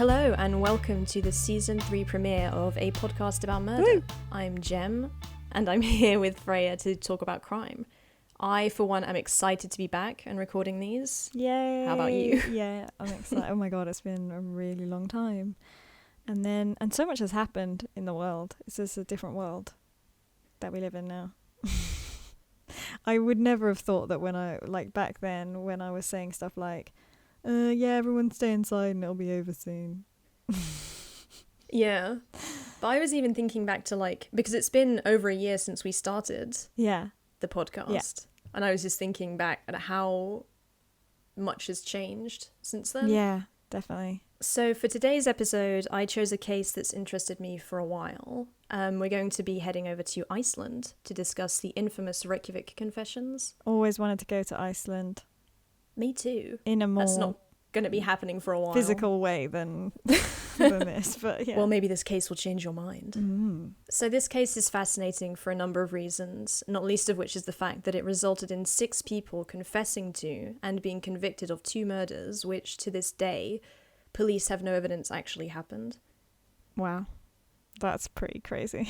Hello and welcome to the season 3 premiere of a podcast about murder. Woo! I'm Jem and I'm here with Freya to talk about crime. I, for one, am excited to be back and recording these. Yay! How about you? Yeah, I'm excited. Oh my god, it's been a really long time. And so much has happened in the world. It's just a different world that we live in now. I would never have thought that back then when I was saying stuff like, yeah, everyone stay inside and it'll be over soon. Yeah. But I was even thinking back to because it's been over a year since we started the podcast. Yeah. And I was just thinking back at how much has changed since then. Yeah, definitely. So for today's episode, I chose a case that's interested me for a while. We're going to be heading over to Iceland to discuss the infamous Reykjavik confessions. Always wanted to go to Iceland. Me too. In a more That's not going to be happening for a while. physical way than this, but yeah. Well, maybe this case will change your mind. Mm. So this case is fascinating for a number of reasons, not least of which is the fact that it resulted in 6 people confessing to and being convicted of 2 murders, which to this day, police have no evidence actually happened. Wow. That's pretty crazy.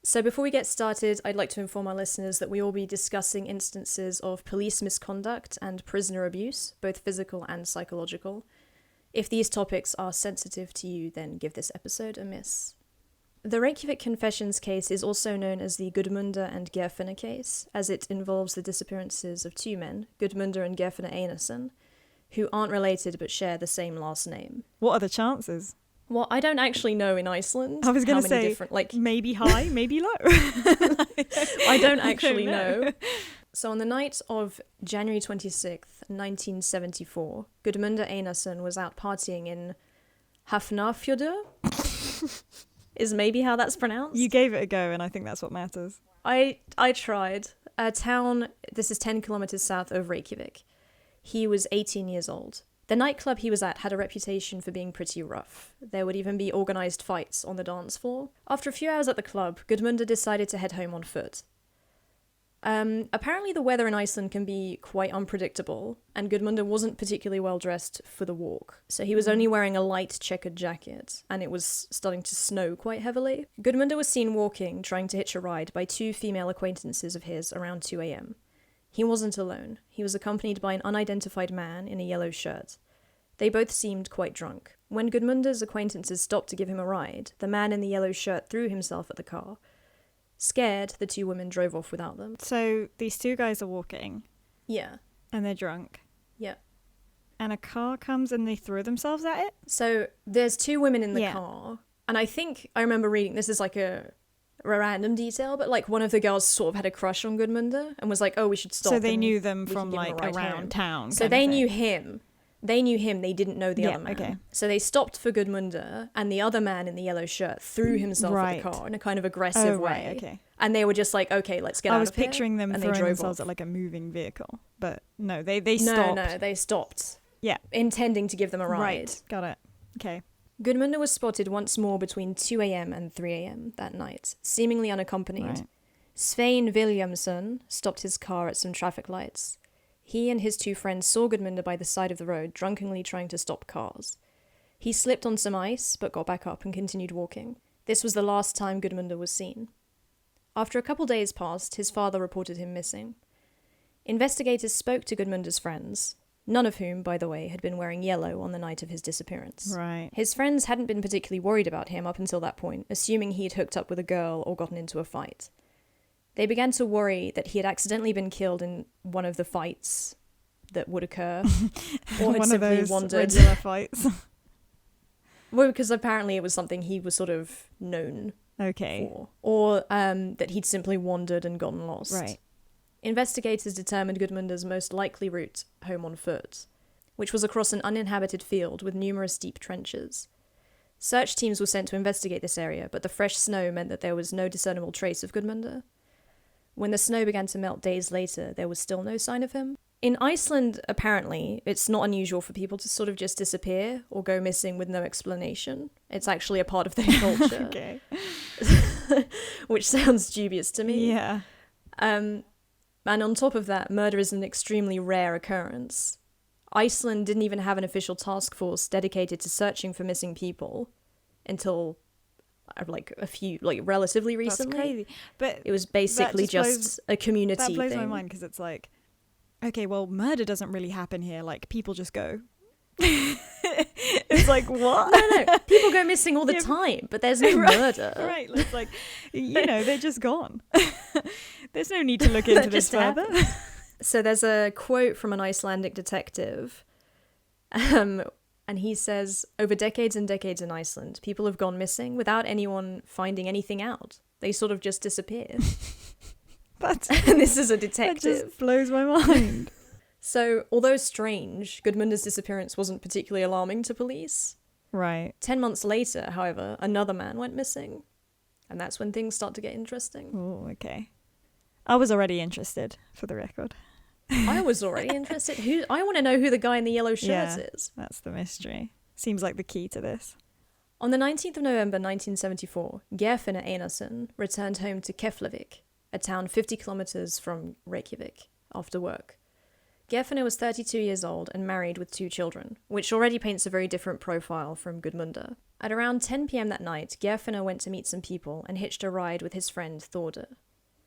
So before we get started, I'd like to inform our listeners that we will be discussing instances of police misconduct and prisoner abuse, both physical and psychological. If these topics are sensitive to you, then give this episode a miss. The Reykjavik Confessions case is also known as the Guðmundur and Geirfinnur case, as it involves the disappearances of 2 men, Guðmundur and Geirfinnur Einarsson, who aren't related but share the same last name. What are the chances? Well, I don't actually know in Iceland. I was going to say, maybe high, maybe low. I don't actually know. So on the night of January 26th, 1974, Guðmundur Einarsson was out partying in Hafnarfjörður. Is maybe how that's pronounced? You gave it a go, and I think that's what matters. I tried. A town, this is 10 kilometers south of Reykjavik. He was 18 years old. The nightclub he was at had a reputation for being pretty rough. There would even be organised fights on the dance floor. After a few hours at the club, Guðmundur decided to head home on foot. Apparently the weather in Iceland can be quite unpredictable, and Guðmundur wasn't particularly well dressed for the walk. So he was only wearing a light checkered jacket, and it was starting to snow quite heavily. Guðmundur was seen walking, trying to hitch a ride, by 2 female acquaintances of his around 2 a.m. He wasn't alone. He was accompanied by an unidentified man in a yellow shirt. They both seemed quite drunk. When Guðmundur's acquaintances stopped to give him a ride, the man in the yellow shirt threw himself at the car. Scared, the 2 women drove off without them. So these 2 guys are walking. Yeah. And they're drunk. Yeah. And a car comes and they throw themselves at it? So there's 2 women in the car. And I think I remember reading, this is like a random detail, but one of the girls sort of had a crush on Guðmundur and was like, oh, we should stop. So they knew them from around town. So they knew him. They knew him, they didn't know the other man. Okay. So they stopped for Guðmundur, and the other man in the yellow shirt threw himself at the car in a kind of aggressive way. Right, okay. And they were just like, okay, let's get out of here. I was picturing them throwing themselves at a moving vehicle. But no, they stopped. No, they stopped. Yeah. Intending to give them a ride. Right, got it. Okay. Guðmundur was spotted once more between 2 a.m. and 3 a.m. that night, seemingly unaccompanied. Right. Svein Williamson stopped his car at some traffic lights. He and his 2 friends saw Guðmundur by the side of the road, drunkenly trying to stop cars. He slipped on some ice, but got back up and continued walking. This was the last time Guðmundur was seen. After a couple days passed, his father reported him missing. Investigators spoke to Guðmundur's friends, none of whom, by the way, had been wearing yellow on the night of his disappearance. Right. His friends hadn't been particularly worried about him up until that point, assuming he had hooked up with a girl or gotten into a fight. They began to worry that he had accidentally been killed in one of the fights that would occur, or had simply wandered. Regular fights. Well, because apparently it was something he was sort of known for, or that he'd simply wandered and gotten lost. Right. Investigators determined Guðmundur's most likely route home on foot, which was across an uninhabited field with numerous deep trenches. Search teams were sent to investigate this area, but the fresh snow meant that there was no discernible trace of Guðmundur. When the snow began to melt days later, there was still no sign of him. In Iceland, apparently, it's not unusual for people to sort of just disappear or go missing with no explanation. It's actually a part of their culture. Okay. Which sounds dubious to me. Yeah. And on top of that, murder is an extremely rare occurrence. Iceland didn't even have an official task force dedicated to searching for missing people until relatively recently. That's crazy. But it was basically just a community thing. That blows my mind, because it's like, okay, well, murder doesn't really happen here. Like, people just go. It's like, what? No, people go missing all the time, but there's no murder. Right, it's like, they're just gone. There's no need to look into this further. So there's a quote from an Icelandic detective, and he says, over decades and decades in Iceland, people have gone missing without anyone finding anything out. They sort of just disappear. And this is a detective. That just blows my mind. So, although strange, Guðmundar's disappearance wasn't particularly alarming to police. Right. 10 months later, however, another man went missing. And that's when things start to get interesting. Oh, okay. I was already interested, for the record. I was already interested. I want to know who the guy in the yellow shirt is. That's the mystery. Seems like the key to this. On the 19th of November 1974, Geirfinnur Einarsson returned home to Keflavik, a town 50 kilometers from Reykjavik, after work. Geirfinnur was 32 years old and married with 2 children, which already paints a very different profile from Guðmundur. At around 10 p.m. that night, Geirfinnur went to meet some people and hitched a ride with his friend Þórður.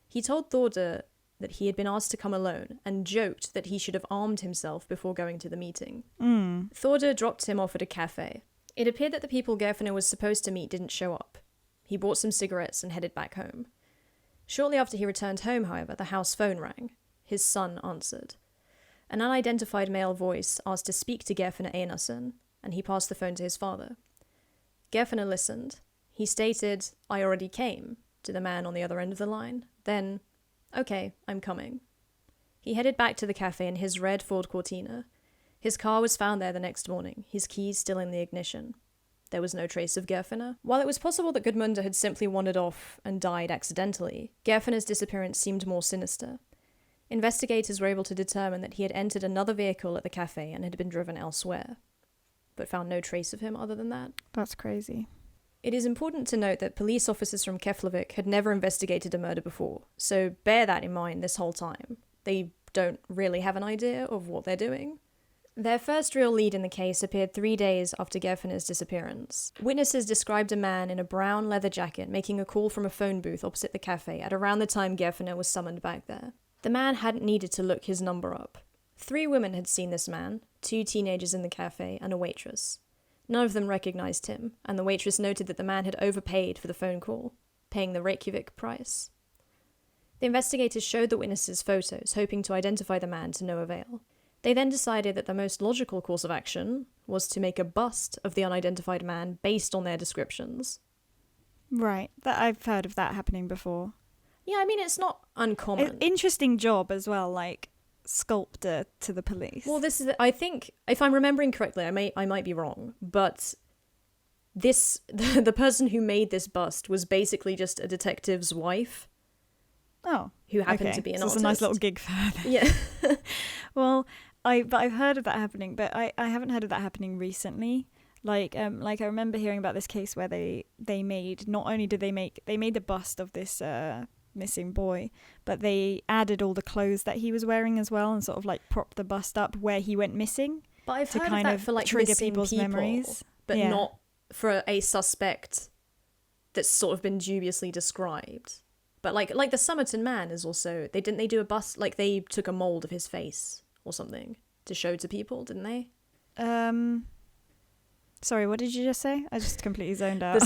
He told Þórður that he had been asked to come alone and joked that he should have armed himself before going to the meeting. Þórður dropped him off at a cafe. It appeared that the people Geirfinnur was supposed to meet didn't show up. He bought some cigarettes and headed back home. Shortly after he returned home, however, the house phone rang. His son answered. An unidentified male voice asked to speak to Geirfinnur Einarsson, and he passed the phone to his father. Geirfinnur listened. He stated, "I already came," to the man on the other end of the line. Then, "Okay, I'm coming." He headed back to the cafe in his red Ford Cortina. His car was found there the next morning, his keys still in the ignition. There was no trace of Geirfinnur. While it was possible that Guðmundur had simply wandered off and died accidentally, Geirfinnur's disappearance seemed more sinister. Investigators were able to determine that he had entered another vehicle at the cafe and had been driven elsewhere, but found no trace of him other than that. That's crazy. It is important to note that police officers from Keflavik had never investigated a murder before, so bear that in mind this whole time. They don't really have an idea of what they're doing. Their first real lead in the case appeared 3 days after Geirfinnur's disappearance. Witnesses described a man in a brown leather jacket making a call from a phone booth opposite the cafe at around the time Geirfinnur was summoned back there. The man hadn't needed to look his number up. 3 women had seen this man, 2 teenagers in the cafe, and a waitress. None of them recognized him, and the waitress noted that the man had overpaid for the phone call, paying the Reykjavik price. The investigators showed the witnesses photos, hoping to identify the man to no avail. They then decided that the most logical course of action was to make a bust of the unidentified man based on their descriptions. Right, I've heard of that happening before. Yeah, I mean, it's not uncommon. Interesting job as well, like sculptor to the police. Well, this is, I think, if I'm remembering correctly, I might be wrong, but the person who made this bust was basically just a detective's wife. Oh, who happened to be an artist. It's a nice little gig for her. Yeah. Well, I've heard of that happening, but I haven't heard of that happening recently. Like I remember hearing about this case where they made, not only did they made the bust of this missing boy, but they added all the clothes that he was wearing as well, and sort of like propped the bust up where he went missing. But I've to heard kind of that for like trigger missing people's people, memories, but not for a suspect that's sort of been dubiously described. But like the Somerton man is also, they do a bust, like they took a mold of his face or something to show to people, didn't they? Sorry, what did you just say? I just completely zoned out.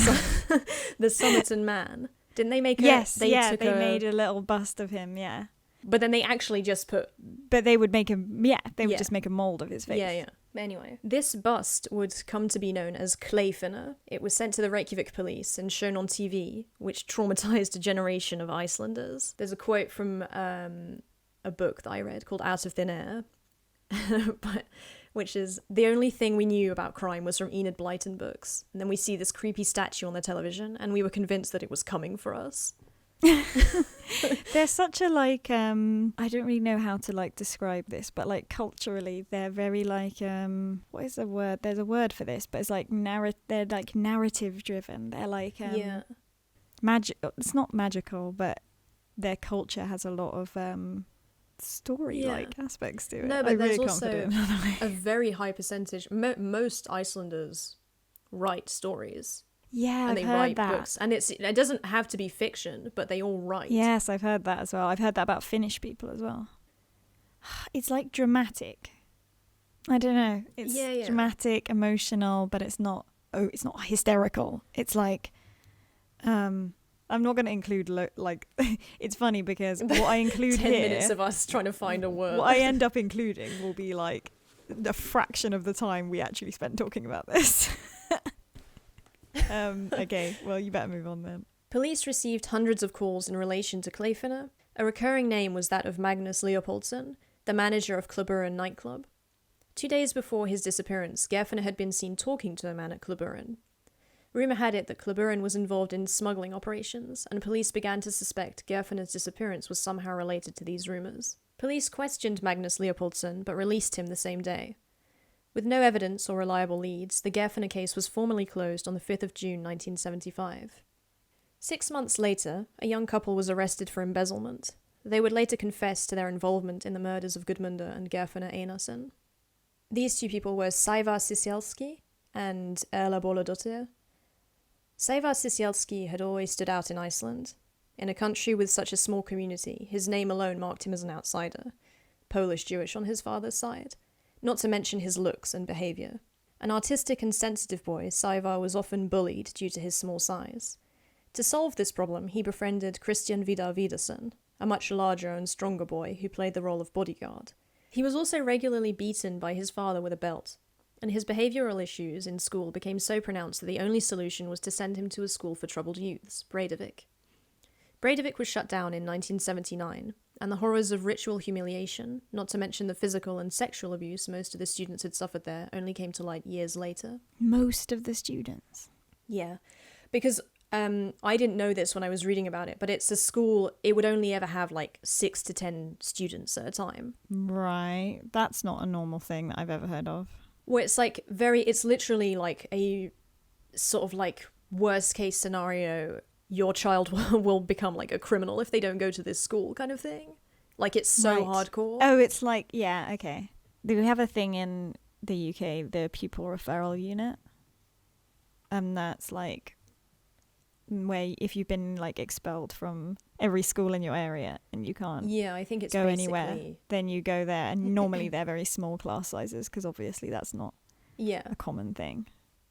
The Somerton man. Didn't they make they made a little bust of him, yeah. But then they actually just put... But they would make him, would just make a mould of his face. Yeah. But anyway, this bust would come to be known as Kleifina. It was sent to the Reykjavik police and shown on TV, which traumatized a generation of Icelanders. There's a quote from a book that I read called Out of Thin Air, which is, the only thing we knew about crime was from Enid Blyton books. And then we see this creepy statue on the television, and we were convinced that it was coming for us. They're such a like I don't really know how to like describe this, but like culturally they're very like what is the word? There's a word for this, but it's like they're like narrative driven. They're like magic. It's not magical, but their culture has a lot of story-like aspects to it. No, but I'm there's really also confident. a very high percentage. Most Icelanders write stories. Yeah, and I've they heard write that. books. And it doesn't have to be fiction, but they all write. Yes, I've heard that as well. I've heard that about Finnish people as well. It's like dramatic. I don't know. It's dramatic, emotional, but it's not hysterical. It's like I'm not going to include like it's funny because what I include 10 here, minutes of us trying to find a word. what I end up including will be like a fraction of the time we actually spent talking about this. Okay, well, you better move on then. Police received hundreds of calls in relation to Geirfinnur. A recurring name was that of Magnus Leopoldsson, the manager of Kluburinn nightclub. 2 days before his disappearance, Geirfinnur had been seen talking to a man at Kluburinn. Rumour had it that Kluburinn was involved in smuggling operations, and police began to suspect Geirfinnur's disappearance was somehow related to these rumours. Police questioned Magnus Leopoldsson, but released him the same day. With no evidence or reliable leads, the Geirfinnur case was formally closed on the 5th of June 1975. 6 months later, a young couple was arrested for embezzlement. They would later confess to their involvement in the murders of Guðmundur and Geirfinnur Einarsson. These two people were Sævar Sisielski and Erla Bolladottir. Sævar Sisielski had always stood out in Iceland. In a country with such a small community, his name alone marked him as an outsider, Polish-Jewish on his father's side, not to mention his looks and behaviour. An artistic and sensitive boy, Sævar was often bullied due to his small size. To solve this problem, he befriended Christian Vidar Vidarsson, a much larger and stronger boy who played the role of bodyguard. He was also regularly beaten by his father with a belt, and his behavioural issues in school became so pronounced that the only solution was to send him to a school for troubled youths, Breidavik. Breidavik was shut down in 1979, and the horrors of ritual humiliation, not to mention the physical and sexual abuse most of the students had suffered there, only came to light years later. Most of the students? Yeah, because I didn't know this when I was reading about it, but it's a school, it would only ever have like 6 to 10 students at a time. Right, that's not a normal thing that I've ever heard of. Well, it's like it's literally like a sort of like worst case scenario, your child will become like a criminal if they don't go to this school kind of thing. Like it's so hardcore. Oh, it's like, yeah, okay. We have a thing in the UK, the Pupil Referral Unit. And that's like where if you've been like expelled from every school in your area and you can't I think it's go anywhere, then you go there. And normally they're very small class sizes because obviously that's not a common thing.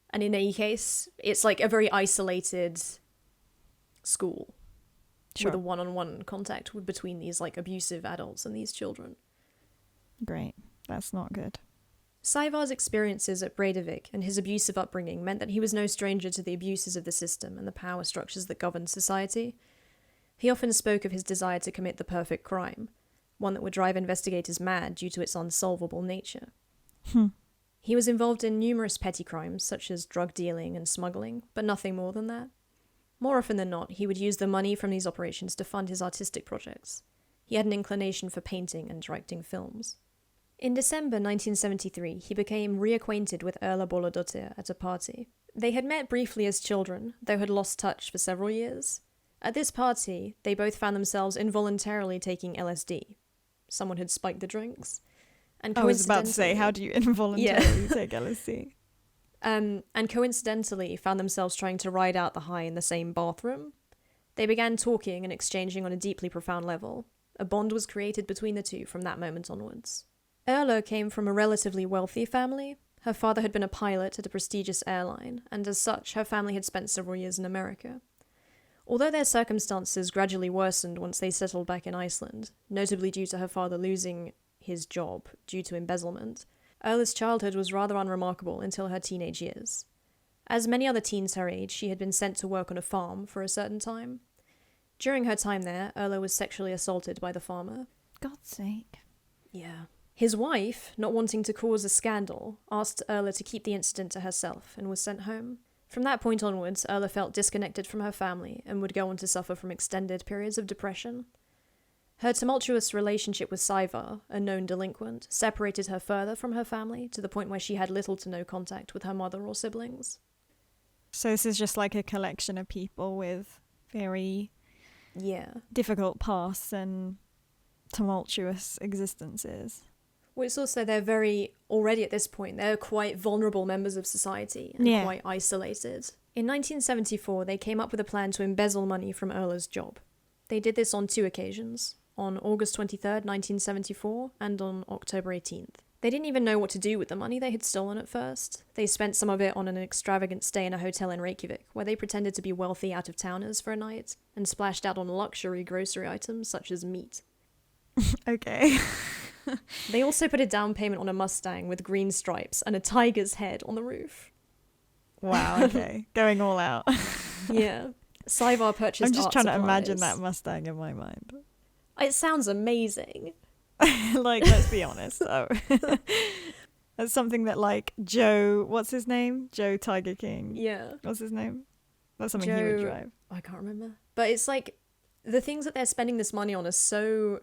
And in any case, it's like a very isolated school with a one-on-one contact between these like abusive adults and these children. Great. That's not good. Sævar's experiences at Breidavik and his abusive upbringing meant that he was no stranger to the abuses of the system and the power structures that governed society. He often spoke of his desire to commit the perfect crime, one that would drive investigators mad due to its unsolvable nature. He was involved in numerous petty crimes such as drug dealing and smuggling, but nothing more than that. More often than not, he would use the money from these operations to fund his artistic projects. He had an inclination for painting and directing films. In December 1973, he became reacquainted with Erla Bolladottir at a party. They had met briefly as children, though had lost touch for several years. At this party, they both found themselves involuntarily taking LSD. Someone had spiked the drinks. And I was about to say, how do you involuntarily take LSD? And coincidentally found themselves trying to ride out the high in the same bathroom. They began talking and exchanging on a deeply profound level. A bond was created between the two from that moment onwards. Erla came from a relatively wealthy family. Her father had been a pilot at a prestigious airline, and as such, her family had spent several years in America. Although their circumstances gradually worsened once they settled back in Iceland, notably due to her father losing his job due to embezzlement, Erla's childhood was rather unremarkable until her teenage years. As many other teens her age, she had been sent to work on a farm for a certain time. During her time there, Erla was sexually assaulted by the farmer. God's sake. Yeah. His wife, not wanting to cause a scandal, asked Erla to keep the incident to herself and was sent home. From that point onwards, Erla felt disconnected from her family and would go on to suffer from extended periods of depression. Her tumultuous relationship with Sævar, a known delinquent, separated her further from her family to the point where she had little to no contact with her mother or siblings. So this is just like a collection of people with very difficult pasts and tumultuous existences. Well, it's also already at this point, they're quite vulnerable members of society and quite isolated. In 1974, they came up with a plan to embezzle money from Erla's job. They did this on 2 occasions, on August 23rd, 1974, and on October 18th. They didn't even know what to do with the money they had stolen at first. They spent some of it on an extravagant stay in a hotel in Reykjavik, where they pretended to be wealthy out-of-towners for a night, and splashed out on luxury grocery items such as meat. Okay. They also put a down payment on a Mustang with green stripes and a tiger's head on the roof. Wow, okay. Going all out. Yeah. Saevar purchased I'm just art trying supplies. to imagine that Mustang in my mind. It sounds amazing. Like, let's be honest, though. That's something that, like, Joe, what's his name? Joe Tiger King. Yeah. What's his name? That's something he would drive. I can't remember. But it's like, the things that they're spending this money on are so...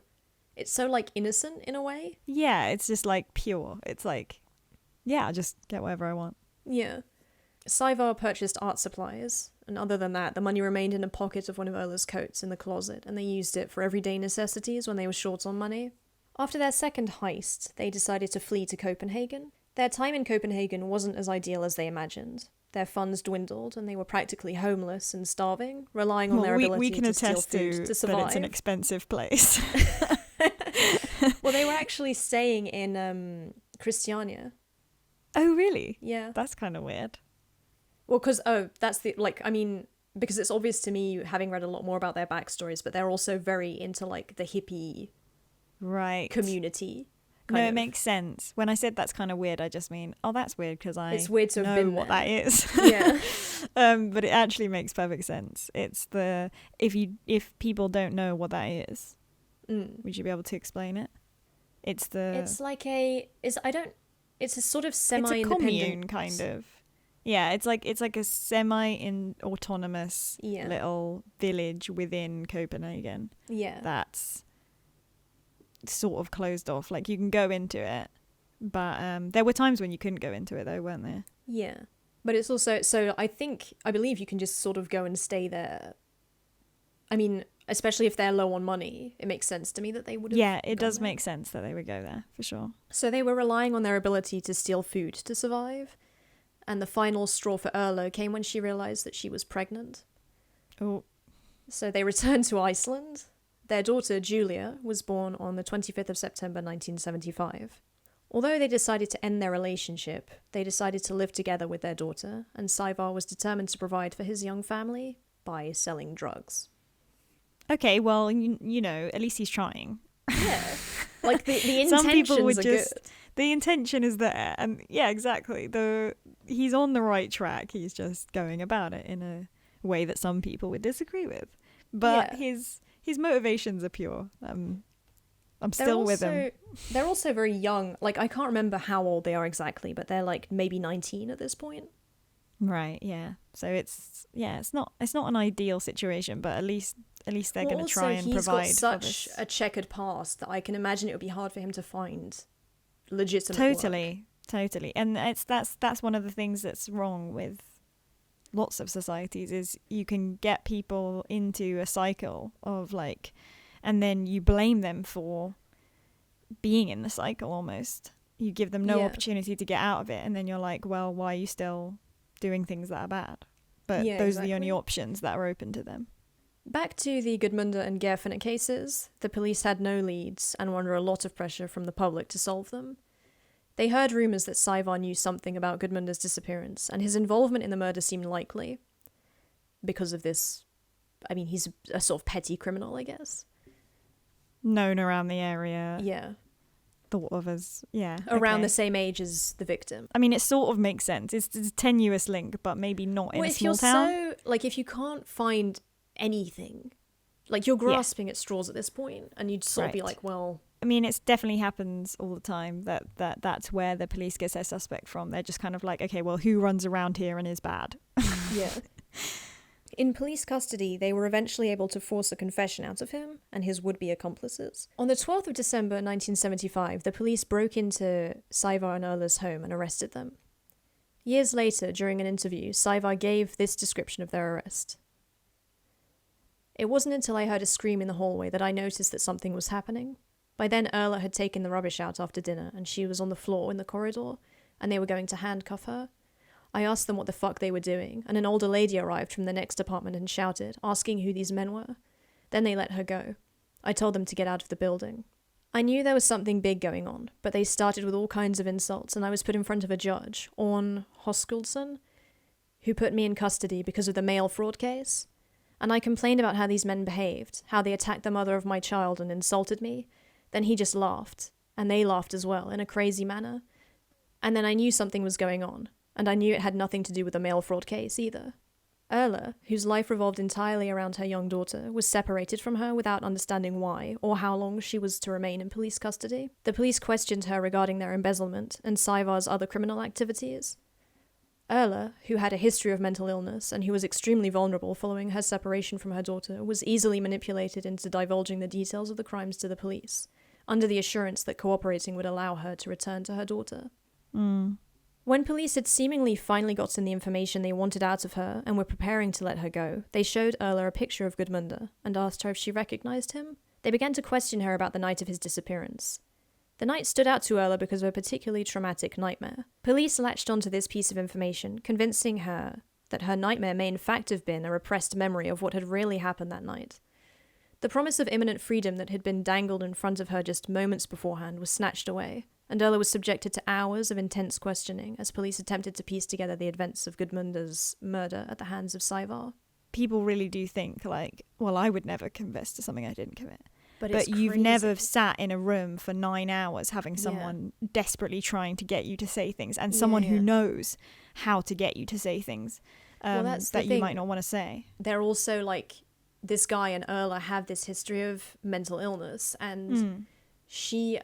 It's so, like, innocent in a way. Yeah, it's just, like, pure. It's like, yeah, I'll just get whatever I want. Yeah. Saevar purchased art supplies, and other than that, the money remained in a pocket of one of Erla's coats in the closet, and they used it for everyday necessities when they were short on money. After their second heist, they decided to flee to Copenhagen. Their time in Copenhagen wasn't as ideal as they imagined. Their funds dwindled, and they were practically homeless and starving, relying on their ability to steal food to survive. That it's an expensive place. Well, they were actually staying in Christiania. Oh, really? Yeah. That's kind of weird. Well, because, because it's obvious to me, having read a lot more about their backstories, but they're also very into, like, the hippie community. No, it makes sense. When I said that's kind of weird, I just mean, oh, that's weird because it's weird to have know been what there. that is. Yeah. But it actually makes perfect sense. It's if people don't know what that is, would you be able to explain it? It's a sort of semi-independent. It's a commune, kind of. Yeah, it's like a semi-autonomous little village within Copenhagen. Yeah. That's sort of closed off. Like, you can go into it, but there were times when you couldn't go into it, though, weren't there? Yeah. But it's also, so I believe you can just sort of go and stay there. I mean, especially if they're low on money, it makes sense to me that they would have. Yeah, it does make sense that they would go there, for sure. So they were relying on their ability to steal food to survive. And the final straw for Erla came when she realised that she was pregnant. Oh. So they returned to Iceland. Their daughter, Julia, was born on the 25th of September 1975. Although they decided to end their relationship, they decided to live together with their daughter, and Saevar was determined to provide for his young family by selling drugs. Okay, well, you know, at least he's trying. Yeah. Like, the intentions Some people would are just, good. The intention is there, and yeah, exactly. He's on the right track. He's just going about it in a way that some people would disagree with. But his motivations are pure. I'm still with him. They're also very young. Like, I can't remember how old they are exactly, but they're like maybe 19 at this point. Right, yeah. So it's not an ideal situation, but at least they're going to try and provide. He's got such a checkered past that I can imagine it would be hard for him to find legitimate work. Totally. And that's one of the things that's wrong with lots of societies, is you can get people into a cycle of, like, and then you blame them for being in the cycle almost. You give them no opportunity to get out of it, and then you're like, well, why are you still doing things that are bad? But those are the only options that are open to them. Back to the Guðmundur and Geirfinnur cases, the police had no leads and were under a lot of pressure from the public to solve them. They heard rumours that Saevar knew something about Guðmundur's disappearance, and his involvement in the murder seemed likely. Because of this, I mean, he's a sort of petty criminal, I guess. Known around the area. Yeah. Thought of as, around the same age as the victim. I mean, it sort of makes sense. It's a tenuous link, but maybe not in a small town. If you can't find anything, like, you're grasping at straws at this point, and you'd sort of be like, well... I mean, it definitely happens all the time that's where the police get their suspect from. They're just kind of like, okay, well, who runs around here and is bad? Yeah. In police custody, they were eventually able to force a confession out of him and his would-be accomplices. On the 12th of December 1975, the police broke into Saevar and Erla's home and arrested them. Years later, during an interview, Saevar gave this description of their arrest. "It wasn't until I heard a scream in the hallway that I noticed that something was happening. By then, Erla had taken the rubbish out after dinner, and she was on the floor in the corridor, and they were going to handcuff her. I asked them what the fuck they were doing, and an older lady arrived from the next apartment and shouted, asking who these men were. Then they let her go. I told them to get out of the building. I knew there was something big going on, but they started with all kinds of insults, and I was put in front of a judge, Orn Hoskuldson, who put me in custody because of the mail fraud case. And I complained about how these men behaved, how they attacked the mother of my child and insulted me. Then he just laughed, and they laughed as well, in a crazy manner. And then I knew something was going on, and I knew it had nothing to do with the mail fraud case either. Erla, whose life revolved entirely around her young daughter, was separated from her without understanding why or how long she was to remain in police custody. The police questioned her regarding their embezzlement and Saivar's other criminal activities. Erla, who had a history of mental illness and who was extremely vulnerable following her separation from her daughter, was easily manipulated into divulging the details of the crimes to the police, under the assurance that cooperating would allow her to return to her daughter. When police had seemingly finally gotten the information they wanted out of her and were preparing to let her go, they showed Erla a picture of Guðmundur and asked her if she recognized him. They began to question her about the night of his disappearance. The night stood out to Erla because of a particularly traumatic nightmare. Police latched onto this piece of information, convincing her that her nightmare may in fact have been a repressed memory of what had really happened that night. The promise of imminent freedom that had been dangled in front of her just moments beforehand was snatched away, and Erla was subjected to hours of intense questioning as police attempted to piece together the events of Guðmundur's murder at the hands of Saivar. People really do think, like, well, I would never confess to something I didn't commit. But you've crazy. never sat in a room for 9 hours having someone desperately trying to get you to say things, and someone who knows how to get you to say things that you might not want to say. They're also like, this guy and Erla have this history of mental illness, and she,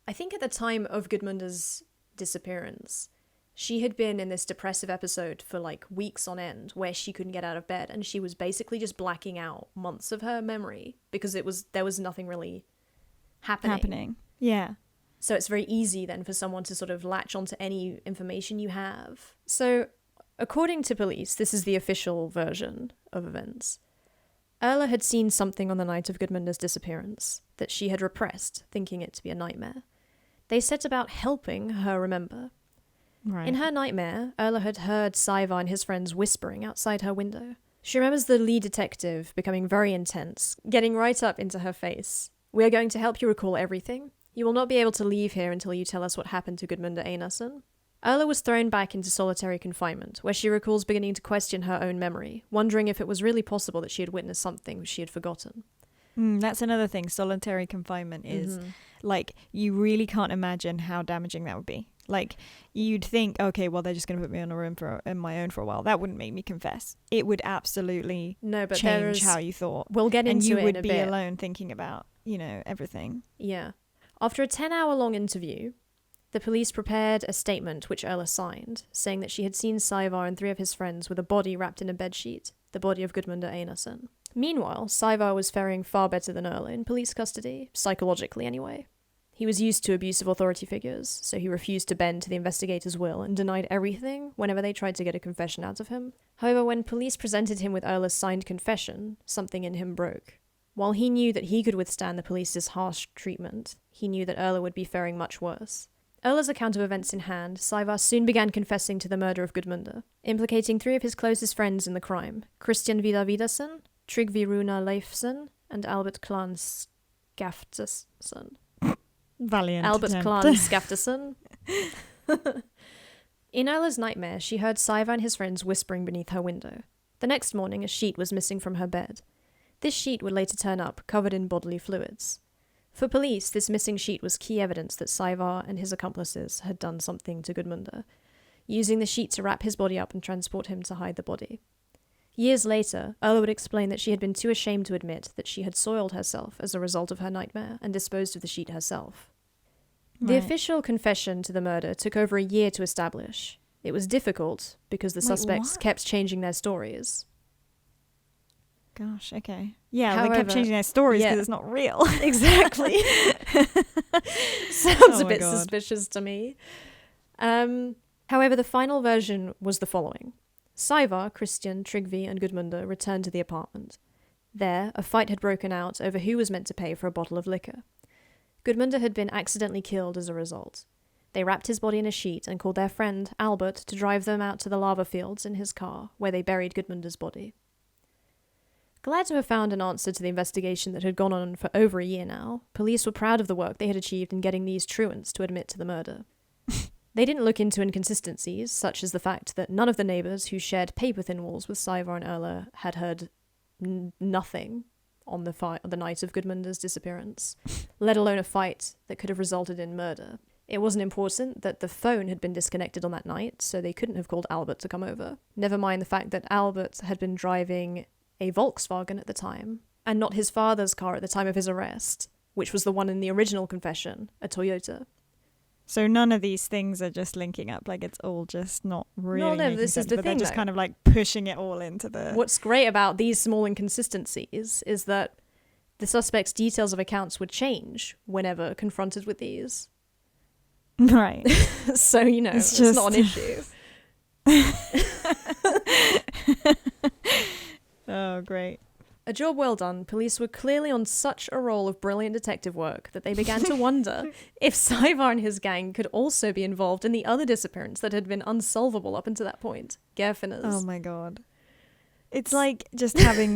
I think at the time of Guðmundur's disappearance, she had been in this depressive episode for like weeks on end where she couldn't get out of bed, and she was basically just blacking out months of her memory because there was nothing really happening. Yeah. So it's very easy then for someone to sort of latch onto any information you have. So according to police, this is the official version of events. Erla had seen something on the night of Guðmundur's disappearance that she had repressed, thinking it to be a nightmare. They set about helping her remember. Right. In her nightmare, Erla had heard Saivar and his friends whispering outside her window. She remembers the lead detective becoming very intense, getting right up into her face. "We are going to help you recall everything. You will not be able to leave here until you tell us what happened to Guðmundur Einarsson." Erla was thrown back into solitary confinement, where she recalls beginning to question her own memory, wondering if it was really possible that she had witnessed something which she had forgotten. That's another thing. Solitary confinement is like, you really can't imagine how damaging that would be. Like, you'd think, okay, well, they're just going to put me in a room in my own for a while. That wouldn't make me confess. It would absolutely change how you thought. We'll get into it in a bit. And you would be alone thinking about, everything. Yeah. After a 10-hour-long interview, the police prepared a statement which Erla signed, saying that she had seen Saivar and 3 of his friends with a body wrapped in a bedsheet, the body of Guðmundur Einarsson. Meanwhile, Saivar was faring far better than Erla in police custody, psychologically anyway. He was used to abusive authority figures, so he refused to bend to the investigators' will and denied everything whenever they tried to get a confession out of him. However, when police presented him with Erla's signed confession, something in him broke. While he knew that he could withstand the police's harsh treatment, he knew that Erla would be faring much worse. Erla's account of events in hand, Saivar soon began confessing to the murder of Guðmundur, implicating 3 of his closest friends in the crime: Kristján Vidar Vidarsson, Trygvi Rúnar Leifsson, and Albert Klan Skaftason. Valiant Albert attempt. Klan Skaftason. In Erla's nightmare, she heard Saivar and his friends whispering beneath her window. The next morning, a sheet was missing from her bed. This sheet would later turn up, covered in bodily fluids. For police, this missing sheet was key evidence that Saivar and his accomplices had done something to Guðmundur, using the sheet to wrap his body up and transport him to hide the body. Years later, Erla would explain that she had been too ashamed to admit that she had soiled herself as a result of her nightmare and disposed of the sheet herself. The official confession to the murder took over a year to establish. It was difficult because the suspects kept changing their stories. Gosh, okay. Yeah, However, they kept changing their stories because it's not real. Exactly. Sounds a bit suspicious to me. However, the final version was the following. Saivar, Kristján, Trygvi, and Guðmundur returned to the apartment. There, a fight had broken out over who was meant to pay for a bottle of liquor. Guðmundur had been accidentally killed as a result. They wrapped his body in a sheet and called their friend, Albert, to drive them out to the lava fields in his car, where they buried Guðmundur's body. Glad to have found an answer to the investigation that had gone on for over a year now, police were proud of the work they had achieved in getting these truants to admit to the murder. They didn't look into inconsistencies, such as the fact that none of the neighbours who shared paper-thin walls with Sævar and Erla had heard nothing on the night of Guðmundur's disappearance, let alone a fight that could have resulted in murder. It wasn't important that the phone had been disconnected on that night, so they couldn't have called Albert to come over. Never mind the fact that Albert had been driving a Volkswagen at the time, and not his father's car at the time of his arrest, which was the one in the original confession, a Toyota. So none of these things are just linking up, like it's all just not really No, this sense, is the but thing, they're just though. kind of like pushing it all into the... What's great about these small inconsistencies is that the suspect's details of accounts would change whenever confronted with these. Right. So, it's not an issue. Oh, great. A job well done, police were clearly on such a roll of brilliant detective work that they began to wonder if Sævar and his gang could also be involved in the other disappearance that had been unsolvable up until that point, Geirfinnur's. Oh my god. It's like just having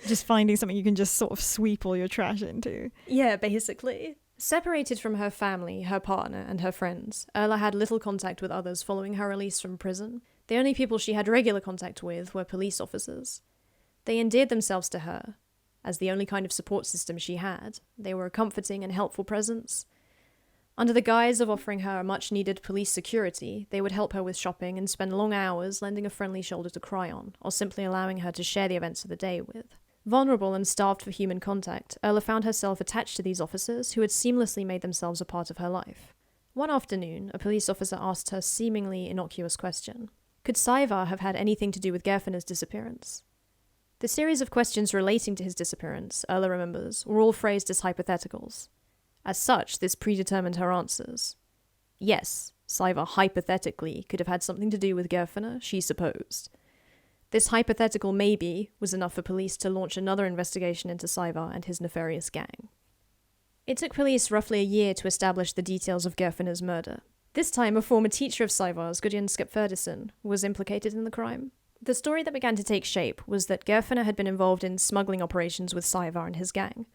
just finding something you can just sort of sweep all your trash into. Yeah, basically. Separated from her family, her partner, and her friends, Erla had little contact with others following her release from prison. The only people she had regular contact with were police officers. They endeared themselves to her. As the only kind of support system she had, they were a comforting and helpful presence. Under the guise of offering her a much-needed police security, they would help her with shopping and spend long hours lending a friendly shoulder to cry on, or simply allowing her to share the events of the day with. Vulnerable and starved for human contact, Erla found herself attached to these officers who had seamlessly made themselves a part of her life. One afternoon, a police officer asked her seemingly innocuous question. Could Sævar have had anything to do with Geirfinnur's disappearance? The series of questions relating to his disappearance, Erla remembers, were all phrased as hypotheticals. As such, this predetermined her answers. Yes, Sævar hypothetically could have had something to do with Geirfinnur, she supposed. This hypothetical maybe was enough for police to launch another investigation into Sævar and his nefarious gang. It took police roughly a year to establish the details of Geirfinnur's murder. This time, a former teacher of Sævar's, Guðjón Skepferðisson, was implicated in the crime. The story that began to take shape was that Geirfinnur had been involved in smuggling operations with Sævar and his gang.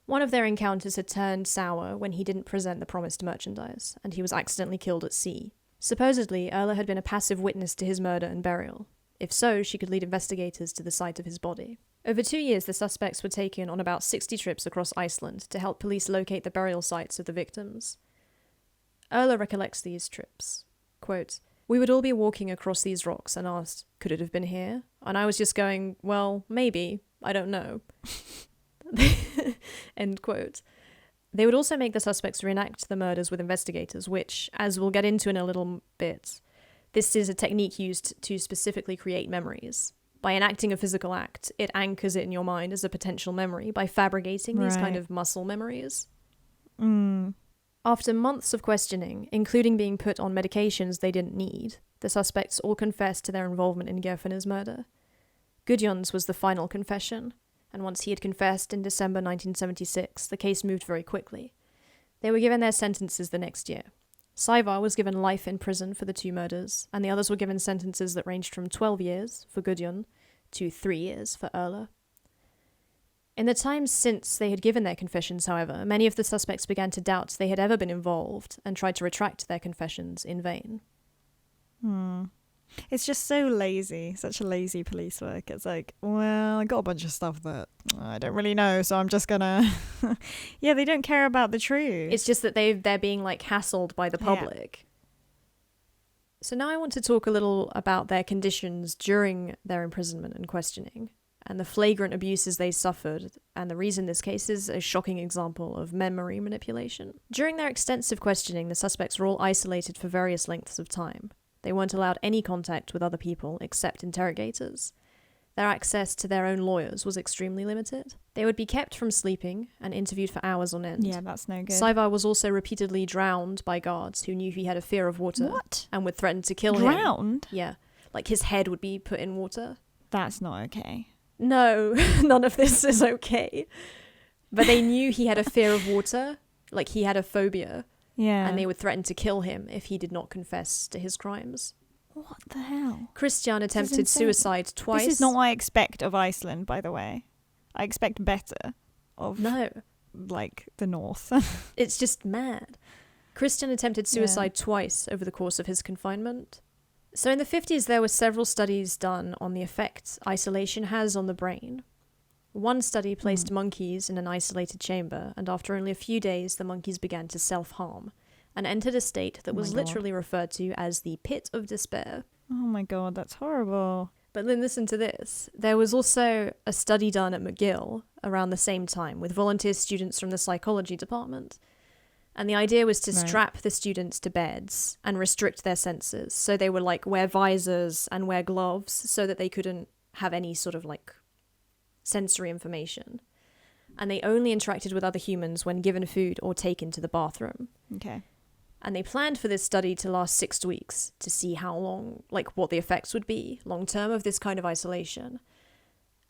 One of their encounters had turned sour when he didn't present the promised merchandise, and he was accidentally killed at sea. Supposedly, Erla had been a passive witness to his murder and burial. If so, she could lead investigators to the site of his body. Over 2 years, the suspects were taken on about 60 trips across Iceland to help police locate the burial sites of the victims. Erla recollects these trips. Quote, "We would all be walking across these rocks and asked, could it have been here? And I was just going, well, maybe, I don't know." End quote. They would also make the suspects reenact the murders with investigators, which, as we'll get into in a little bit, this is a technique used to specifically create memories. By enacting a physical act, it anchors it in your mind as a potential memory by fabricating these kind of muscle memories. Mm. After months of questioning, including being put on medications they didn't need, the suspects all confessed to their involvement in Geirfinnur's murder. Guðjón's was the final confession, and once he had confessed in December 1976, the case moved very quickly. They were given their sentences the next year. Sævar was given life in prison for the 2 murders, and the others were given sentences that ranged from 12 years for Guðjón to 3 years for Erla. In the time since they had given their confessions, however, many of the suspects began to doubt they had ever been involved and tried to retract their confessions in vain. It's just so lazy, such a lazy police work. It's like, well, I got a bunch of stuff that I don't really know, so I'm just gonna... Yeah, they don't care about the truth. It's just that they're being hassled by the public. Yeah. So now I want to talk a little about their conditions during their imprisonment and questioning, and the flagrant abuses they suffered, and the reason this case is a shocking example of memory manipulation. During their extensive questioning, the suspects were all isolated for various lengths of time. They weren't allowed any contact with other people except interrogators. Their access to their own lawyers was extremely limited. They would be kept from sleeping and interviewed for hours on end. Yeah, that's no good. Sævar was also repeatedly drowned by guards who knew he had a fear of water. What? And would threaten to kill him. Drowned? Yeah. His head would be put in water. That's not okay. No, none of this is okay. But they knew he had a fear of water, like he had a phobia, Yeah. and they would threaten to kill him if he did not confess to his crimes. What the hell? Christian attempted insane. suicide twice. This is not what I expect of Iceland, by the way. I expect better of No. like the north. It's just mad. Christian attempted suicide twice over the course of his confinement. So in the 50s, there were several studies done on the effects isolation has on the brain. One study placed monkeys in an isolated chamber, and after only a few days, the monkeys began to self-harm and entered a state that was literally referred to as the pit of despair. Oh my god, that's horrible. But then listen to this. There was also a study done at McGill around the same time with volunteer students from the psychology department. And the idea was to strap the students to beds and restrict their senses. So they would like wear visors and wear gloves so that they couldn't have any sort of like sensory information. And they only interacted with other humans when given food or taken to the bathroom. Okay. And they planned for this study to last 6 weeks to see how long, like what the effects would be long term of this kind of isolation.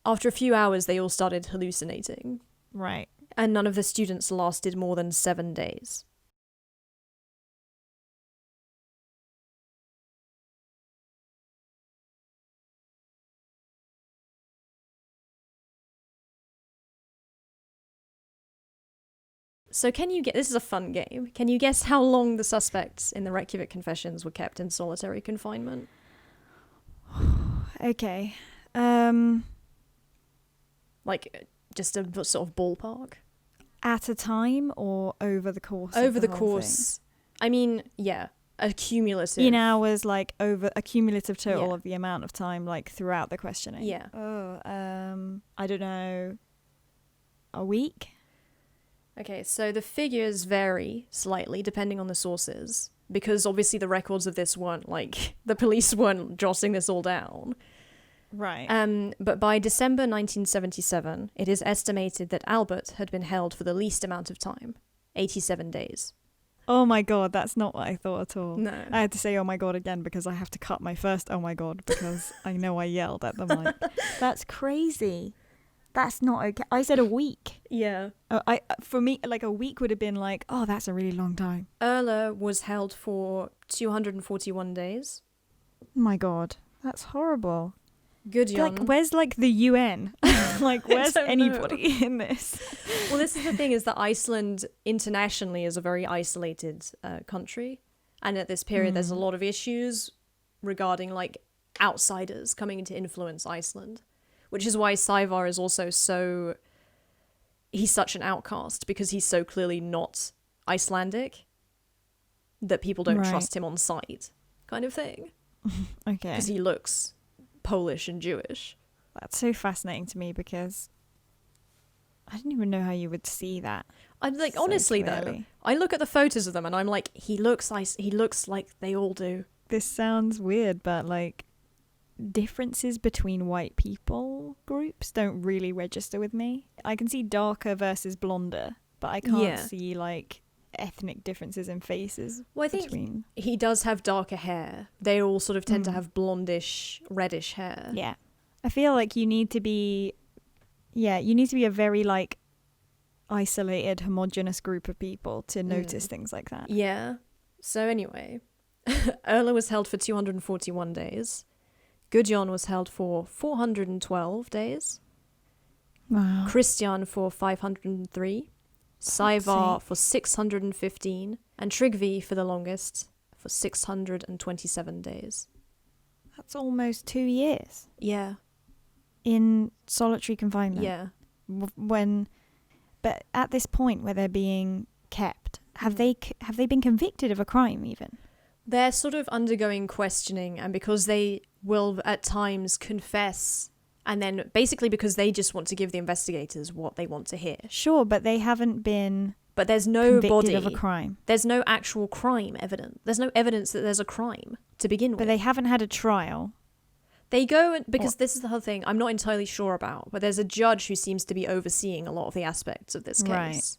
After a few hours, they all started hallucinating. Right. And none of the students lasted more than 7 days. So this is a fun game. Can you guess how long the suspects in the Reykjavik confessions were kept in solitary confinement? Okay. Like, just a sort of ballpark? At a time or over the course? Over the whole course. I mean, yeah, a cumulative. In hours, like over a cumulative total of the amount of time, like throughout the questioning. Yeah. Oh, I don't know. A week? Okay, so the figures vary slightly depending on the sources, because obviously the records of this weren't like, the police weren't jotting this all down. Right. But by December 1977, it is estimated that Albert had been held for the least amount of time, 87 days. Oh my god, that's not what I thought at all. No. I had to say oh my god again because I have to cut my first oh my god because I know I yelled at the mic. That's crazy. That's not okay. I said a week. Yeah. For me, like a week would have been like, oh, that's a really long time. Erla was held for 241 days. Oh my god, that's horrible. Gudjon. Like, where's like the UN? Like, where's anybody in this? Well, this is the thing, is that Iceland internationally is a very isolated country. And at this period, there's a lot of issues regarding like outsiders coming in to influence Iceland. Which is why Sævar is also he's such an outcast, because he's so clearly not Icelandic that people don't trust him on sight, kind of thing. Okay. Because he looks Polish and Jewish. That's so fascinating to me because I didn't even know how you would see that. I'm like, so honestly clearly. though, I look at the photos of them and I'm like, he looks like they all do. This sounds weird, but like differences between white people groups don't really register with me. I can see darker versus blonder, but I can't see like ethnic differences in faces. Well, I think he does have darker hair. They all sort of tend to have blondish, reddish hair. Yeah. I feel like you need to be a very like isolated, homogenous group of people to notice things like that. Yeah. So anyway, Erla was held for 241 days. Gudjon was held for 412 days. Wow. Christian for 503. Sævar for 615. And Trigvi for the longest for 627 days. That's almost 2 years. Yeah. In solitary confinement. Yeah. But at this point where they're being kept, have they been convicted of a crime even? They're sort of undergoing questioning, and because they will at times confess, and then basically because they just want to give the investigators what they want to hear. Sure, but they haven't been But there's no convicted body of a crime. There's no actual crime evident. There's no evidence that there's a crime to begin with. But they haven't had a trial. They go, because this is the whole thing I'm not entirely sure about, but there's a judge who seems to be overseeing a lot of the aspects of this case. Right.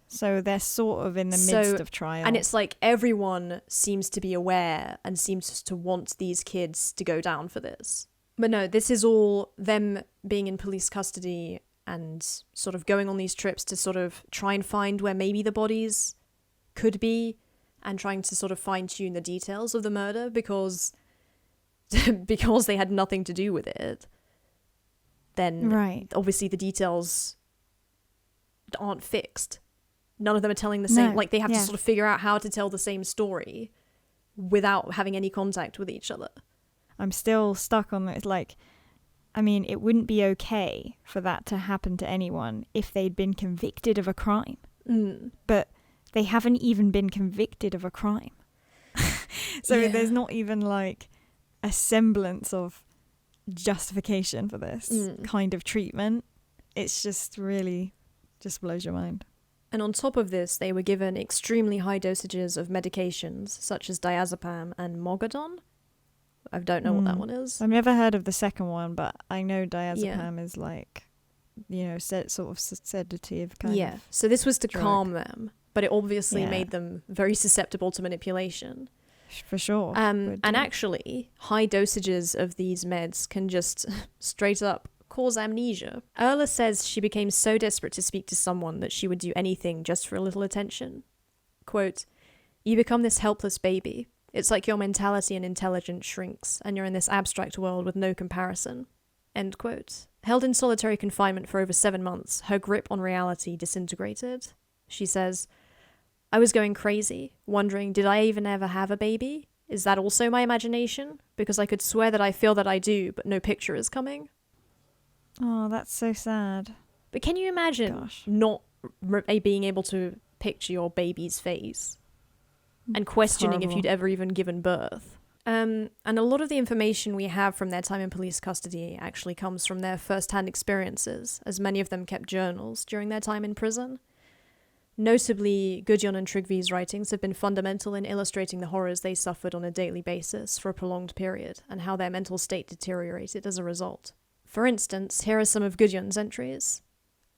So they're sort of in the midst of trial. And it's like everyone seems to be aware and seems to want these kids to go down for this. But no, this is all them being in police custody and sort of going on these trips to sort of try and find where maybe the bodies could be, and trying to sort of fine-tune the details of the murder because they had nothing to do with it. Then obviously the details aren't fixed. None of them are telling the same, like they have to sort of figure out how to tell the same story without having any contact with each other. I'm still stuck on this, like, I mean, it wouldn't be okay for that to happen to anyone if they'd been convicted of a crime. But they haven't even been convicted of a crime. So there's not even like a semblance of justification for this kind of treatment. It's just really just blows your mind. And on top of this, they were given extremely high dosages of medications such as diazepam and mogadon. I don't know what that one is. I've never heard of the second one, but I know diazepam is like, you know, sort of sedative kind of. Yeah, so this was to calm them, but it obviously made them very susceptible to manipulation. For sure. And actually, high dosages of these meds can just straight up cause amnesia. Erla says she became so desperate to speak to someone that she would do anything just for a little attention. Quote, "You become this helpless baby. It's like your mentality and intelligence shrinks, and you're in this abstract world with no comparison." End quote. Held in solitary confinement for over 7 months, her grip on reality disintegrated. She says, "I was going crazy, wondering, did I even ever have a baby? Is that also my imagination? Because I could swear that I feel that I do, but no picture is coming." Oh, that's so sad. But can you imagine not being able to picture your baby's face and questioning if you'd ever even given birth? And a lot of the information we have from their time in police custody actually comes from their first-hand experiences, as many of them kept journals during their time in prison. Notably, Guðjón and Trigvi's writings have been fundamental in illustrating the horrors they suffered on a daily basis for a prolonged period, and how their mental state deteriorated as a result. For instance, here are some of Guðjón's entries.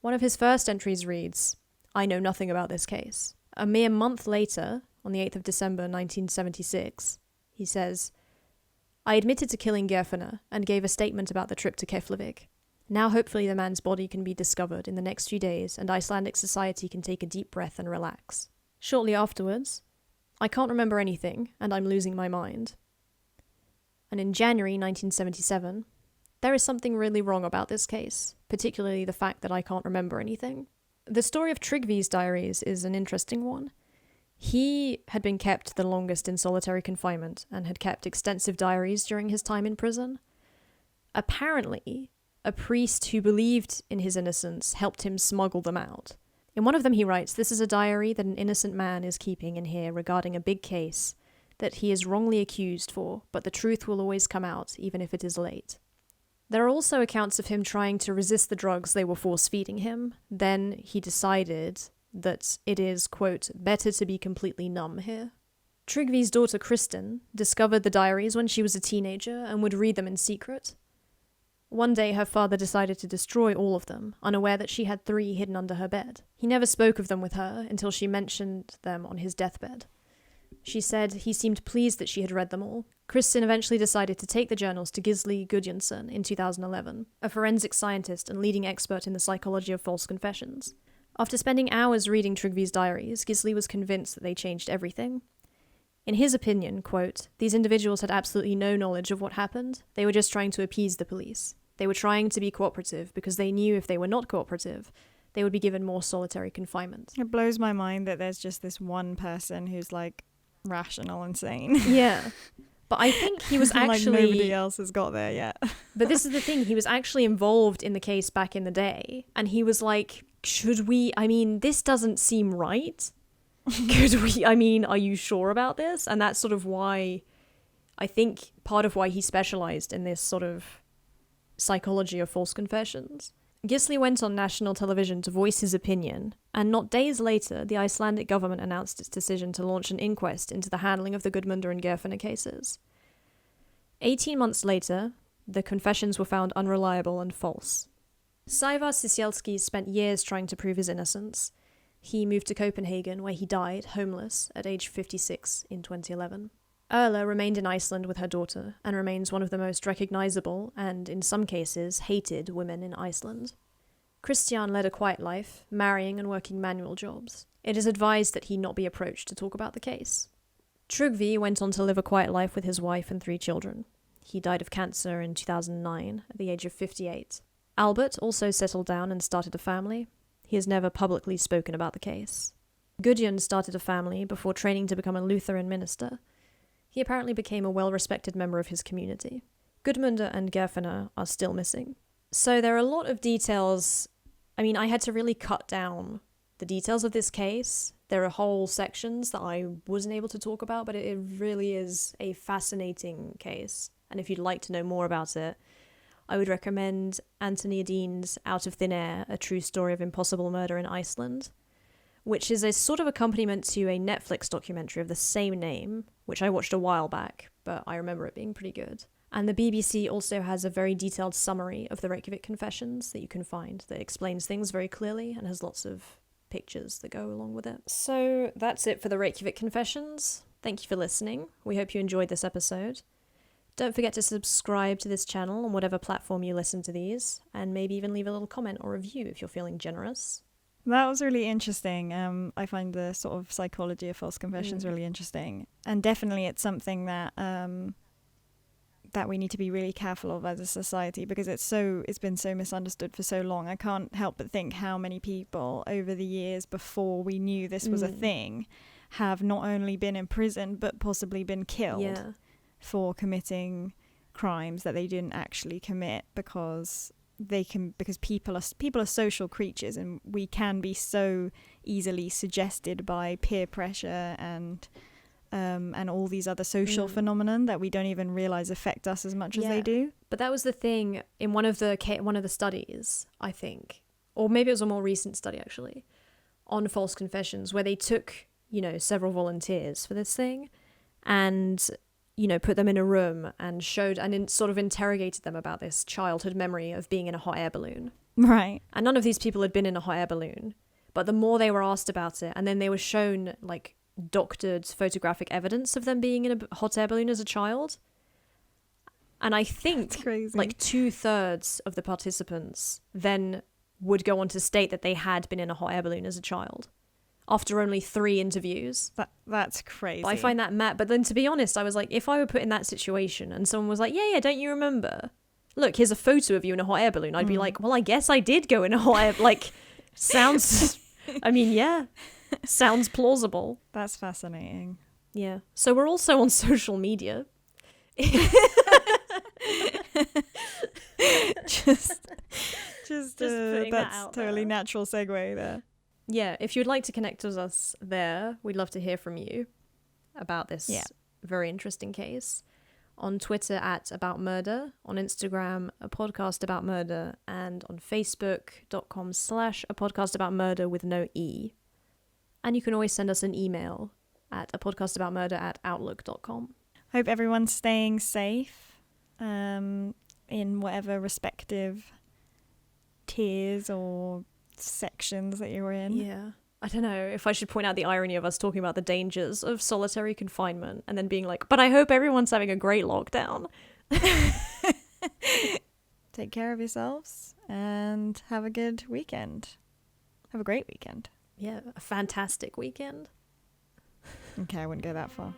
One of his first entries reads, "I know nothing about this case." A mere month later, on the 8th of December 1976, he says, "I admitted to killing Geirfinnur and gave a statement about the trip to Keflavik. Now hopefully the man's body can be discovered in the next few days and Icelandic society can take a deep breath and relax. Shortly afterwards, I can't remember anything and I'm losing my mind." And in January 1977, "There is something really wrong about this case, particularly the fact that I can't remember anything." The story of Trigvis Diaries is an interesting one. He had been kept the longest in solitary confinement and had kept extensive diaries during his time in prison. Apparently, a priest who believed in his innocence helped him smuggle them out. In one of them he writes, "This is a diary that an innocent man is keeping in here regarding a big case that he is wrongly accused for, but the truth will always come out, even if it is late." There are also accounts of him trying to resist the drugs they were force-feeding him. Then he decided that it is, quote, "better to be completely numb here." Trigvi's daughter Kristin discovered the diaries when she was a teenager and would read them in secret. One day her father decided to destroy all of them, unaware that she had 3 hidden under her bed. He never spoke of them with her until she mentioned them on his deathbed. She said he seemed pleased that she had read them all. Kristin eventually decided to take the journals to Gisli Guðjónsson in 2011, a forensic scientist and leading expert in the psychology of false confessions. After spending hours reading Trigvi's diaries, Gisli was convinced that they changed everything. In his opinion, quote, "These individuals had absolutely no knowledge of what happened. They were just trying to appease the police. They were trying to be cooperative because they knew if they were not cooperative, they would be given more solitary confinement." It blows my mind that there's just this one person who's like rational and sane. Yeah. But I think he was actually... like nobody else has got there yet. But this is the thing, he was actually involved in the case back in the day, and he was like, this doesn't seem right. Are you sure about this? And that's sort of why, I think, part of why he specialized in this sort of psychology of false confessions. Gisli went on national television to voice his opinion, and not days later, the Icelandic government announced its decision to launch an inquest into the handling of the Guðmundur and Geirfinnur cases. 18 months later, the confessions were found unreliable and false. Sævar Sisielski spent years trying to prove his innocence. He moved to Copenhagen, where he died homeless at age 56 in 2011. Erla remained in Iceland with her daughter and remains one of the most recognizable and, in some cases, hated women in Iceland. Christian led a quiet life, marrying and working manual jobs. It is advised that he not be approached to talk about the case. Trigvi went on to live a quiet life with his wife and 3 children. He died of cancer in 2009 at the age of 58. Albert also settled down and started a family. He has never publicly spoken about the case. Gudjon started a family before training to become a Lutheran minister. He apparently became a well-respected member of his community. Guðmundur and Geirfinnur are still missing. So there are a lot of details. I mean, I had to really cut down the details of this case. There are whole sections that I wasn't able to talk about, but it really is a fascinating case. And if you'd like to know more about it, I would recommend Anthony Dean's Out of Thin Air, A True Story of Impossible Murder in Iceland, which is a sort of accompaniment to a Netflix documentary of the same name, which I watched a while back, but I remember it being pretty good. And the BBC also has a very detailed summary of the Reykjavik confessions that you can find that explains things very clearly and has lots of pictures that go along with it. So that's it for the Reykjavik confessions. Thank you for listening. We hope you enjoyed this episode. Don't forget to subscribe to this channel on whatever platform you listen to these, and maybe even leave a little comment or review if you're feeling generous. That was really interesting. I find the sort of psychology of false confessions really interesting. And definitely it's something that that we need to be really careful of as a society, because it's been so misunderstood for so long. I can't help but think how many people over the years before we knew this was a thing have not only been imprisoned but possibly been killed for committing crimes that they didn't actually commit, because people are social creatures, and we can be so easily suggested by peer pressure and all these other social phenomenon that we don't even realize affect us as much as they do. But that was the thing in one of the studies, I think, or maybe it was a more recent study actually, on false confessions, where they took, several volunteers for this thing and, put them in a room and sort of interrogated them about this childhood memory of being in a hot air balloon. Right. And none of these people had been in a hot air balloon, but the more they were asked about it, and then they were shown like doctored photographic evidence of them being in a hot air balloon as a child. And I think like 2/3 of the participants then would go on to state that they had been in a hot air balloon as a child after only 3 interviews. That's crazy. But I find that mad. But then to be honest, I was like, if I were put in that situation and someone was like, yeah, don't you remember? Look, here's a photo of you in a hot air balloon. I'd be like, well, I guess I did go in a hot air, sounds, I mean, yeah, sounds plausible. That's fascinating. Yeah. So we're also on social media. just putting that that's out totally there. Natural segue there. Yeah, if you'd like to connect with us there, we'd love to hear from you about this very interesting case. On Twitter at About Murder, on Instagram, A Podcast About Murder, and on Facebook.com/A Podcast About Murder with no E. And you can always send us an email at apodcastaboutmurder@outlook.com. Hope everyone's staying safe in whatever respective tiers or sections that you're in. Yeah. I don't know if I should point out the irony of us talking about the dangers of solitary confinement and then being like, but I hope everyone's having a great lockdown. Take care of yourselves and have a good weekend. Have a great weekend. Yeah, a fantastic weekend. Okay, I wouldn't go that far.